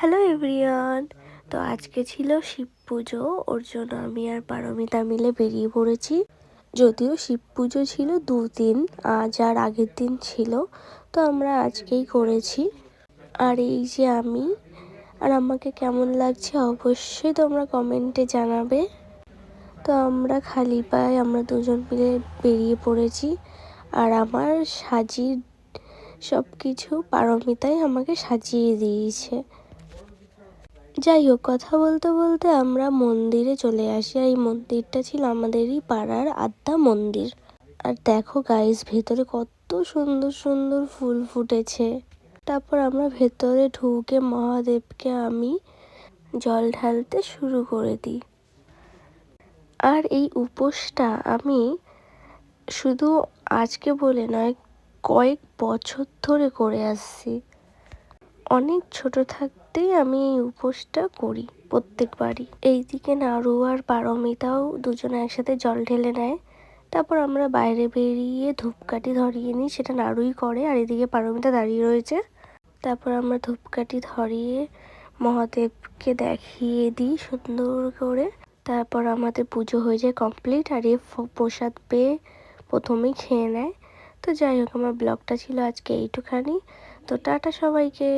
Hello everyone. তো আজকে ছিল শিব পুজো, ওর জন্য আমি আর পারমিতা মিলে বেরিয়ে পড়েছি। যদিও শিব পুজো ছিল 2 দিন, আজ আর আগের দিন ছিল, তো আমরা আজকেই করেছি। আর এই যে আমি, আর আমাকে কেমন লাগছে অবশ্যই তোমরা কমেন্টে জানাবে। তো আমরা খালি পায়ে আমরা দুজন মিলে বেরিয়ে পড়েছি। আর আমার সাজির সব কিছু পারমিতাই আমাকে সাজিয়ে দিয়েছে। যাই হোক, কথা বলতে বলতে আমরা মন্দিরে চলে আসি। আর এই মন্দিরটা ছিল আমাদেরই পাড়ার আদ্যা মন্দির। আর দেখো গাইস, ভেতরে কত সুন্দর সুন্দর ফুল ফুটেছে। তারপর আমরা ভেতরে ঢুকে মহাদেবকে আমি জল ঢালতে শুরু করে দিই। আর এই উপোসটা আমি শুধু আজকে বলে নয়, কয়েক বছর ধরে করে আসছি। অনেক ছোট থাকতেই আমি এই উপোসটা করি প্রত্যেকবারই। এইদিকে নাড়ু আর পারমিতাও দুজনে একসাথে জল ঢেলে নেয়। তারপর আমরা বাইরে বেরিয়ে ধূপকাঠি ধরিয়ে নিই, সেটা নাড়ুই করে, আর এদিকে পারমিতা দাঁড়িয়ে রয়েছে। তারপর আমরা ধূপকাঠি ধরিয়ে মহাদেবকে দেখিয়ে দিই সুন্দর করে। তারপর আমাদের পুজো হয়ে যায় কমপ্লিট। আর এই প্রসাদ পেয়ে প্রথমেই খেয়ে নেয়। তো যাই হোক, আমার ব্লগটা ছিল আজকে এইটুখানি। তো টাটা সবাইকে।